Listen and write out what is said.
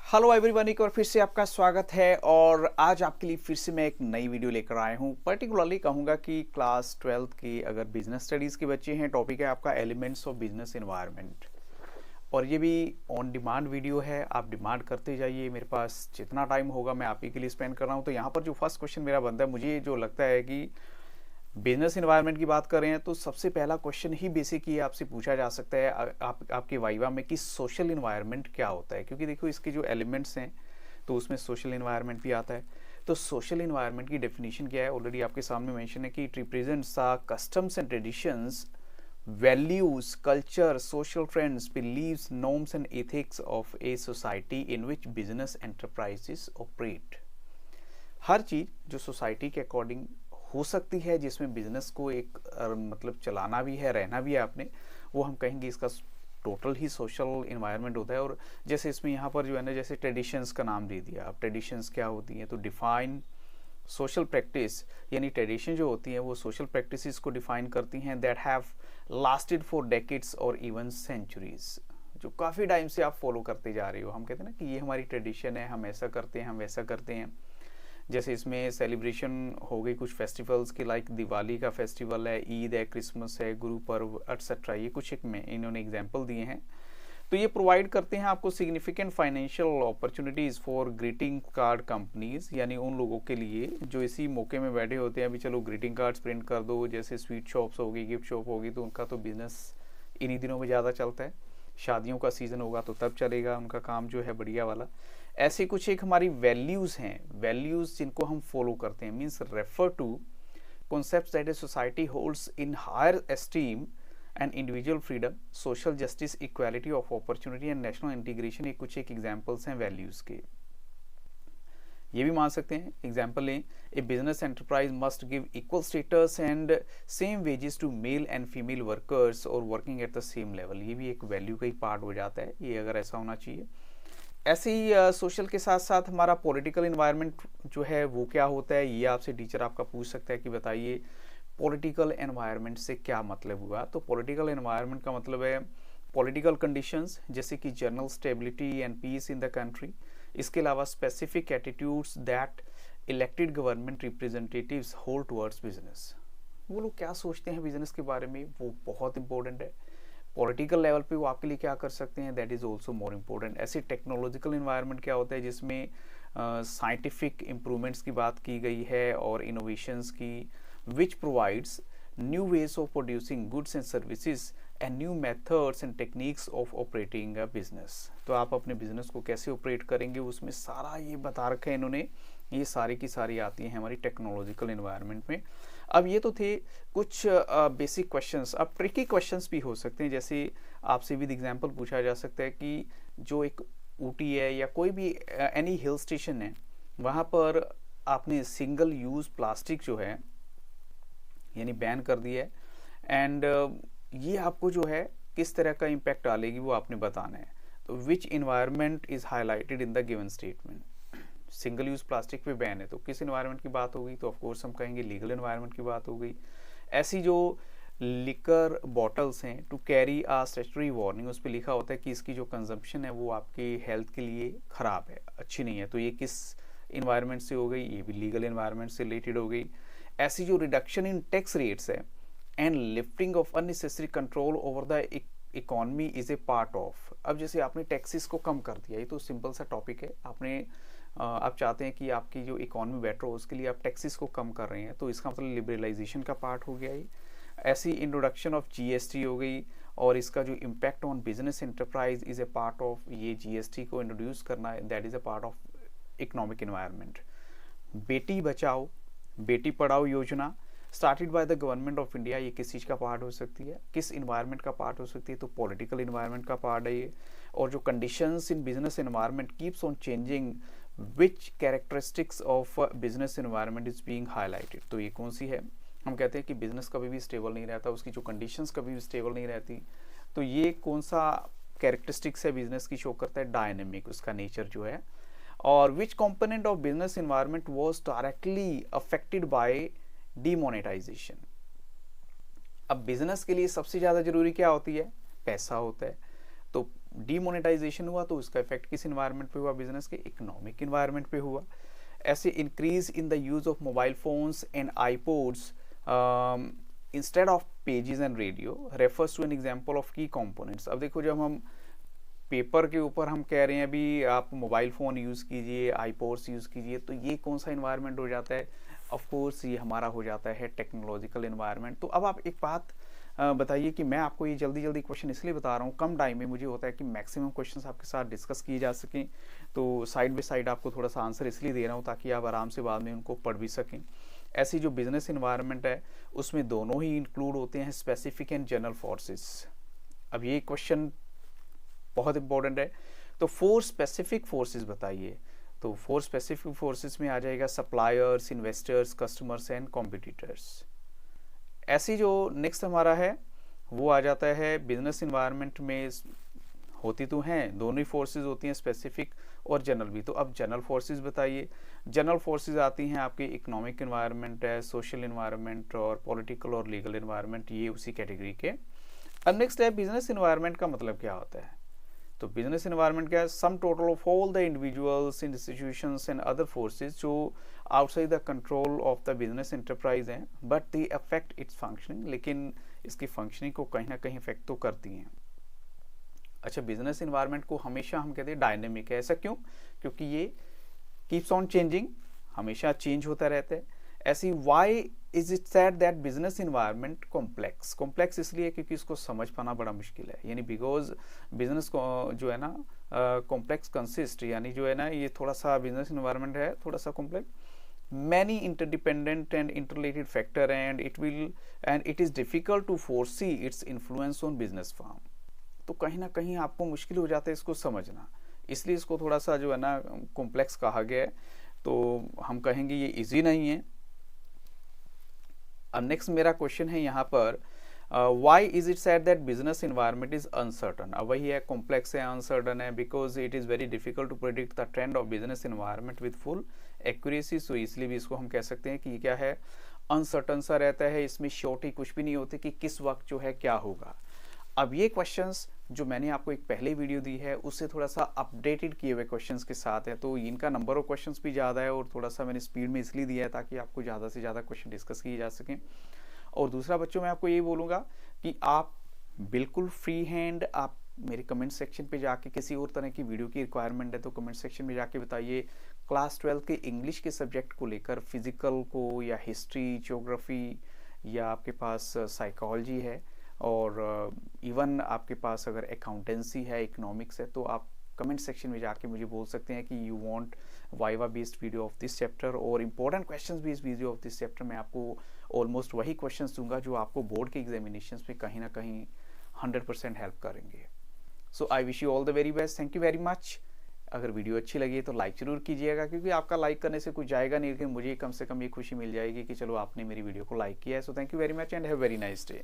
Hello everyone, एक और फिर से आपका स्वागत है। और आज आपके लिए फिर से मैं एक नई वीडियो लेकर आया हूँ। पर्टिकुलरली कहूँगा कि क्लास 12th की अगर बिजनेस स्टडीज़ के बच्चे हैं, टॉपिक है आपका एलिमेंट्स ऑफ बिजनेस एनवायरनमेंट। और ये भी ऑन डिमांड वीडियो है, आप डिमांड करते जाइए, मेरे पास जितना टाइम होगा मैं आप ही के लिए स्पेंड कर रहा हूँ। तो यहाँ पर जो फर्स्ट क्वेश्चन मेरा बनता है, मुझे जो लगता है कि बिजनेस इन्वायरमेंट की बात कर रहे हैं तो सबसे पहला क्वेश्चन ही बेसिक ही आपसे पूछा जा सकता है आपके वाइवा में कि सोशल इन्वायरमेंट क्या होता है। क्योंकि देखो इसके जो एलिमेंट्स हैं तो उसमें सोशल इन्वायरमेंट भी आता है। तो सोशल इन्वायरमेंट की डेफिनेशन क्या है, ऑलरेडी आपके सामने मेंशन है कि it represents customs and traditions, values, culture, social trends, beliefs, norms and ethics of a society in which business enterprises operate। हर चीज जो सोसाइटी के अकॉर्डिंग हो सकती है, जिसमें बिजनेस को एक मतलब चलाना भी है, रहना भी है आपने, वो हम कहेंगे इसका टोटल ही सोशल इन्वायरमेंट होता है। और जैसे इसमें यहाँ पर जो है ना, जैसे ट्रेडिशंस का नाम दे दिया। अब ट्रेडिशंस क्या होती हैं, तो डिफाइन सोशल प्रैक्टिस, यानी ट्रेडिशन जो होती हैं वो सोशल प्रैक्टिसेस को डिफाइन करती हैं that have lasted for decades और इवन सेंचुरीज, जो काफ़ी टाइम से आप फॉलो करते जा रहे हो। हम कहते हैं ना कि ये हमारी ट्रेडिशन है, हम ऐसा करते हैं, हम वैसा करते हैं। जैसे इसमें सेलिब्रेशन हो गई कुछ फेस्टिवल्स की, लाइक दिवाली का फेस्टिवल है, ईद है, क्रिसमस है, गुरु पर्व एटसेट्रा। ये कुछ एक में इन्होंने एग्जांपल दिए हैं। तो ये प्रोवाइड करते हैं आपको significant financial opportunities for greeting card companies, यानी उन लोगों के लिए जो इसी मौके में बैठे होते हैं, अभी चलो ग्रीटिंग कार्ड्स प्रिंट कर दो। जैसे स्वीट शॉप्स होगी, गिफ्ट शॉप होगी, तो उनका तो बिजनेस इन्हीं दिनों में ज़्यादा चलता है। शादियों का सीज़न होगा तो तब चलेगा उनका काम जो है बढ़िया वाला। ऐसे कुछ एक हमारी वैल्यूज़ हैं, वैल्यूज़ जिनको हम फॉलो करते हैं, means refer to concepts that a society holds in higher esteem and individual freedom, social justice, equality of opportunity and national integration. ये कुछ एक एग्जाम्पल्स हैं वैल्यूज़ के। ये भी मान सकते हैं, एग्जाम्पल लें, a business enterprise must give equal status and same wages to male and female workers और working at the same level. ये भी एक वैल्यू का ही पार्ट हो जाता है, ये अगर ऐसा होना चाहिए। ऐसे ही सोशल के साथ साथ हमारा पॉलिटिकल इन्वायरमेंट जो है वो क्या होता है, ये आपसे टीचर आपका पूछ सकता है कि बताइए पॉलिटिकल एनवायरनमेंट से क्या मतलब हुआ। तो पॉलिटिकल एनवायरनमेंट का मतलब है पॉलिटिकल कंडीशंस, जैसे कि general stability and peace in the country. इसके अलावा specific attitudes that elected government representatives hold towards business. वो लोग क्या सोचते हैं बिजनेस के बारे में, वो बहुत इंपॉर्टेंट है। पॉलिटिकल लेवल पे वो आपके लिए क्या कर सकते हैं, that is also more important. ऐसे टेक्नोलॉजिकल इन्वायरमेंट क्या होता है, जिसमें साइंटिफिक इम्प्रूवमेंट्स की बात की गई है और इनोवेशंस की, which provides new ways of producing goods and services and new methods and techniques of operating a business. तो आप अपने बिजनेस को कैसे ऑपरेट करेंगे, उसमें सारा ये बता रखा है इन्होंने। ये सारी की सारी आती हैं हमारी टेक्नोलॉजिकल इन्वायरमेंट में। अब ये तो थे कुछ बेसिक क्वेश्चंस। अब ट्रिकी क्वेश्चंस भी हो सकते हैं, जैसे आपसे भी एग्जांपल पूछा जा सकता है कि जो एक ऊटी है या कोई भी एनी हिल स्टेशन है, वहाँ पर आपने सिंगल यूज़ प्लास्टिक जो है यानी बैन कर दिया है, एंड ये आपको जो है किस तरह का इम्पैक्ट डालेगी वो आपने बताना है। तो which environment is highlighted in the given statement. Single use plastic पे बैन है तो किस इन्वायरमेंट की बात होगी, तो ऑफकोर्स हम कहेंगे लीगल इन्वायरमेंट की बात हो गई। ऐसी जो लिकर बॉटल्स हैं, to carry a statutory warning, उस पर लिखा होता है कि इसकी जो कंजम्पशन है वो आपकी हेल्थ के लिए ख़राब है, अच्छी नहीं है, तो ये किस इन्वायरमेंट से हो गई, ये भी लीगल इन्वायरमेंट से रिलेटेड हो गई। ऐसी जो रिडक्शन इन टैक्स रेट्स है and lifting of unnecessary control over the economy is a part of. अब जैसे आपने टैक्सेस को कम कर दिया, ये तो सिंपल सा टॉपिक है। आपने आप चाहते हैं कि आपकी जो इकोनॉमी बेटर हो, उसके लिए आप टैक्सेस को कम कर रहे हैं, तो इसका मतलब लिबरलाइजेशन का पार्ट हो गया ये। ऐसी इंट्रोडक्शन ऑफ जीएसटी हो गई, और इसका जो impact on business enterprise is a part of, ये जीएसटी को इंट्रोड्यूस करना है, that is a part of economic environment. Beti Bachao Beti Padhao योजना started by the government of India, ये किस चीज़ का पार्ट हो सकती है, किस इन्वायरमेंट का पार्ट हो सकती है, तो पॉलिटिकल इन्वायरमेंट का पार्ट है ये। और जो conditions in business environment keeps on changing, which characteristics of business environment is being highlighted, तो ये कौन सी है। हम कहते हैं कि बिजनेस कभी भी स्टेबल नहीं रहता, उसकी जो कंडीशंस कभी भी स्टेबल नहीं रहती, तो ये कौन सा कैरेक्टरिस्टिक्स है बिजनेस की, शो करता है डायनेमिक, उसका नेचर जो है। और which component of business environment was directly affected by demonetization. अब बिजनेस के लिए सबसे ज़्यादा जरूरी क्या होती है, पैसा होता है। तो डीमोनेटाइजेशन हुआ तो उसका इफेक्ट किस इन्वायरमेंट पे हुआ, बिजनेस के इकोनॉमिक इन्वायरमेंट पे हुआ। ऐसे increase in the use of mobile phones and iPods instead of pages and radio refers to an example of key components. अब देखो जब हम पेपर के ऊपर हम कह रहे हैं अभी आप मोबाइल फ़ोन यूज़ कीजिए, आईपोड्स यूज़ कीजिए, तो ये कौन सा इन्वायरमेंट हो जाता है, ऑफ कोर्स ये हमारा हो जाता है टेक्नोलॉजिकल इन्वायरमेंट। तो अब आप एक बात बताइए कि मैं आपको ये जल्दी जल्दी क्वेश्चन इसलिए बता रहा हूँ, कम टाइम में मुझे होता है कि मैक्सिमम क्वेश्चंस आपके साथ डिस्कस किए जा सकें, तो साइड बाय साइड आपको थोड़ा सा आंसर इसलिए दे रहा हूँ ताकि आप आराम से बाद में उनको पढ़ भी सकें। ऐसी जो बिजनेस इन्वायरमेंट है उसमें दोनों ही इंक्लूड होते हैं, स्पेसिफिक एंड जनरल फोर्सेस। अब ये क्वेश्चन बहुत इंपॉर्टेंट है। तो 4 स्पेसिफिक फोर्सेस बताइए। तो 4 स्पेसिफिक फोर्सेस में आ जाएगा suppliers, investors, customers and competitors. ऐसी जो नेक्स्ट हमारा है वो आ जाता है बिजनेस इन्वायरमेंट में होती तो हैं दोनों ही फोर्सेस होती हैं, स्पेसिफिक और जनरल भी। तो अब जनरल फोर्सेस बताइए। जनरल फोर्सेस आती हैं आपके इकोनॉमिक इन्वायरमेंट है, सोशल इन्वायरमेंट और पॉलिटिकल और लीगल इन्वायरमेंट, ये उसी कैटेगरी के। अब नेक्स्ट है बिजनेस इन्वायरमेंट का मतलब क्या होता है। तो बिजनेस इन्वायरमेंट क्या है, sum total of all the individuals, institutions and other forces जो outside the control of the business enterprise हैं, but they affect its functioning, लेकिन इसकी फंक्शनिंग को कहीं ना कहीं इफेक्ट तो करती हैं। अच्छा, बिजनेस इन्वायरमेंट को हमेशा हम कहते हैं डायनेमिक है। ऐसा क्यों? क्योंकि ये कीप्स ऑन चेंजिंग, हमेशा चेंज होता रहता है। ऐसी why is it said that business environment complex. Complex इसलिए क्योंकि इसको समझ पाना बड़ा मुश्किल है, यानी बिकॉज बिजनेस जो है ना कॉम्प्लेक्स कंसिस्ट, यानी जो है ना ये थोड़ा सा बिजनेस इन्वायरमेंट है थोड़ा सा complex, many interdependent and interrelated factor and it is difficult to foresee its influence on business firm. तो कहीं ना कहीं आपको मुश्किल हो जाता है इसको समझना, इसलिए इसको थोड़ा सा जो है ना कॉम्प्लेक्स कहा गया है। तो हम कहेंगे ये इजी नहीं है। अब नेक्स्ट मेरा क्वेश्चन है यहाँ पर, why is it said that business environment is uncertain. अब वही है, कॉम्प्लेक्स है, अनसर्टन है, because it is very difficult to predict the trend of business environment with full accuracy. So इसलिए भी इसको हम कह सकते हैं कि ये क्या है, अनसर्टन सा रहता है, इसमें श्योरिटी कुछ भी नहीं होती कि किस वक्त जो है क्या होगा। अब ये क्वेश्चंस जो मैंने आपको एक पहले वीडियो दी है उससे थोड़ा सा अपडेटेड किए हुए क्वेश्चंस के साथ है, तो इनका नंबर ऑफ क्वेश्चंस भी ज़्यादा है और थोड़ा सा मैंने स्पीड में इसलिए दिया है ताकि आपको ज़्यादा से ज़्यादा क्वेश्चन डिस्कस किए जा सकें। और दूसरा बच्चों, मैं आपको यही बोलूँगा कि आप बिल्कुल फ्री हैंड आप मेरे कमेंट सेक्शन पे जाके किसी और तरह की वीडियो की रिक्वायरमेंट है तो कमेंट सेक्शन में जाके बताइए। क्लास 12 के इंग्लिश के सब्जेक्ट को लेकर, फिजिकल को या हिस्ट्री, ज्योग्राफी या आपके पास साइकोलॉजी है और इवन आपके पास अगर अकाउंटेंसी है, इकोनॉमिक्स है, तो आप कमेंट सेक्शन में जाके मुझे बोल सकते हैं कि you want viva based video of this chapter और इंपॉर्टेंट क्वेश्चंस भी इस वीडियो ऑफ दिस चैप्टर में आपको ऑलमोस्ट वही क्वेश्चंस दूंगा जो आपको बोर्ड के एग्जामिनेशंस में कहीं ना कहीं 100% हेल्प करेंगे। So I wish you all the very best, thank you very much. अगर वीडियो अच्छी लगी तो लाइक जरूर कीजिएगा, क्योंकि आपका लाइक करने से कुछ जाएगा नहीं, लेकिन मुझे कम से कम ये खुशी मिल जाएगी कि चलो आपने मेरी वीडियो को लाइक किया है। So thank you very much and have very nice day.